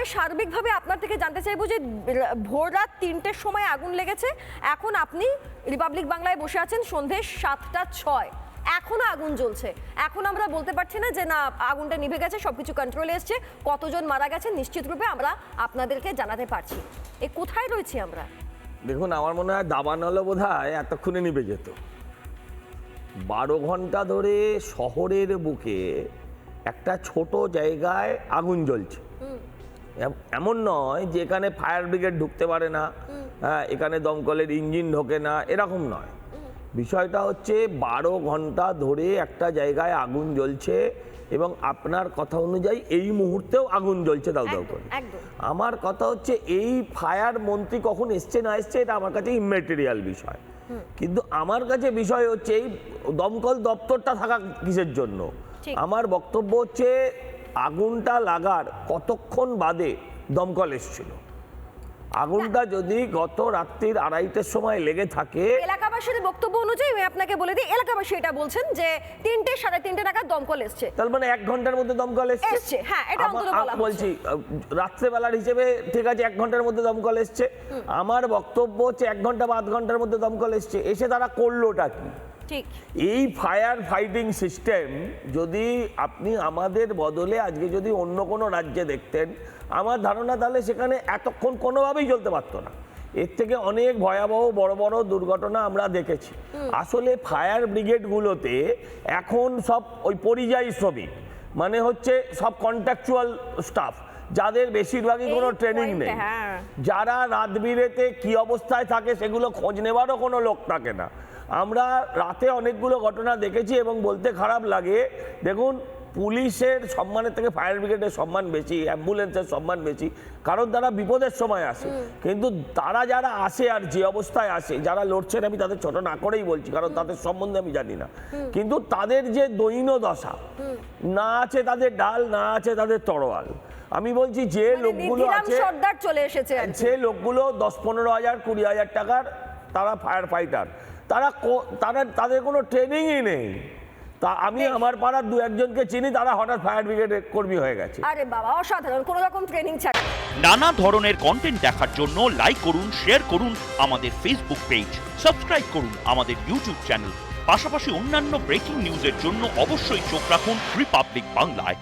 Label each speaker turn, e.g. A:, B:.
A: আগে সার্বিকভাবে আপনার থেকে জানতে চাইবো যে ভোর রাত 3টের সময় আগুন লেগেছে, এখন আপনি রিপাবলিক বাংলায় বসে আছেন সন্ধে 7:06, এখনো আগুন জ্বলছে। এখন আমরা বলতে পারছি না যে না আগুনটা নিভে গেছে, সবকিছু কন্ট্রোলে এসছে। কতজন মারা গেছে নিশ্চিত রূপে আমরা আপনাদেরকে জানাতে পারছি। এ কোথায় রয়েছি আমরা?
B: দেখুন, আমার মনে হয় দাবানলে বোধ হয় এতক্ষণে নিভে যেত। 12 ঘন্টা ধরে শহরের বুকে একটা ছোট জায়গায় আগুন জ্বলছে। এমন নয় যে এখানে ফায়ার ব্রিগেড ঢুকতে পারে না, হ্যাঁ, এখানে দমকলের ইঞ্জিন ঢোকে না, এরকম নয়। বিষয়টা হচ্ছে 12 ঘন্টা ধরে একটা জায়গায় আগুন জ্বলছে এবং আপনার কথা অনুযায়ী এই মুহূর্তেও আগুন জ্বলছে দাউ দাউ করে। আমার কথা হচ্ছে এই ফায়ার মন্ত্রী কখন এসছে না এসছে এটা আমার কাছে ইম্যাটেরিয়াল বিষয়, কিন্তু আমার কাছে বিষয় হচ্ছে এই দমকল দপ্তরটা থাকা কিসের জন্য। আমার বক্তব্য হচ্ছে আগুনটা লাগার কতক্ষণ বাদে দমকল এসেছিল। আগুনটা যদি গত রাত্রির 2:30টার সময় লেগে থাকে,
A: এলাকাবাসীর বক্তব্য অনুযায়ী আমি আপনাকে বলে দিই, এলাকাবাসী এটা বলছেন যে 3টে 3:30 নাগাদ দমকল এসছে।
B: তার মানে 1 ঘন্টার মধ্যে দমকল এসছে।
A: হ্যাঁ, এটা অন্তত বলা হচ্ছে।
B: বলছি রাত্রেবেলার হিসেবে ঠিক আছে 1 ঘন্টার মধ্যে দমকল এসছে। আমার বক্তব্য হচ্ছে 1 ঘন্টা বা 8 ঘন্টার মধ্যে দমকল এসছে, এসে তারা করলোটা কি? এই ফায়ার ফাইটিং সিস্টেম যদি আপনি আমাদের বদলে আজকে যদি অন্য কোনো রাজ্যে দেখতেন, আমার ধারণা তাহলে সেখানে এতক্ষণ কোনোভাবেই চলতে পারতো না। এর থেকে অনেক ভয়াবহ বড় বড় দুর্ঘটনা আমরা দেখেছি। আসলে ফায়ার ব্রিগেডগুলোতে এখন সব ওই পরিযায়ী শ্রমিক, মানে হচ্ছে সব কন্ট্রাকচুয়াল স্টাফ, যাদের বেশিরভাগই কোনো ট্রেনিং নেই, যারা রাত বিরেতে কি অবস্থায় থাকে সেগুলো খোঁজ নেবারও কোনো লোক থাকে না। আমরা রাতে অনেকগুলো ঘটনা দেখেছি এবং বলতে খারাপ লাগে। দেখুন, পুলিশের সম্মানের থেকে ফায়ার ব্রিগেডের সম্মান বেশি, অ্যাম্বুলেন্সের সম্মান বেশি, কারণ তারা বিপদের সময় আসে। কিন্তু তারা যারা আসে আর যে অবস্থায় আসে, যারা লড়ছেন আমি তাদের ছোট না করেই বলছি, কারণ তাদের সম্বন্ধে আমি জানি না, কিন্তু তাদের যে দৈন্য দশা, না আছে তাদের ডাল, না আছে তাদের তরোয়াল। আমি বলছি যে লোকগুলো আছে, যে লোকগুলো 10-15 হাজার 20 হাজার টাকার তারা ফায়ার ফাইটার, তাদের কোনো ট্রেনিংই নেই। তা আমি আমার পাড়ার 2-1জনকে চিনি, তারা হঠাৎ ফায়ার ব্রিগেডের কর্মী হয়ে গেছে।
A: আরে বাবা, অসাধারণ, কোনো রকম ট্রেনিং ছাড়া।
C: নানা ধরনের কন্টেন্ট দেখার জন্য লাইক করুন, শেয়ার করুন আমাদের ফেসবুক পেজ, সাবস্ক্রাইব করুন আমাদের ইউটিউব চ্যানেল। পাশাপাশি অন্যান্য ব্রেকিং নিউজের জন্য অবশ্যই চোখ রাখুন রিপাবলিক বাংলায়।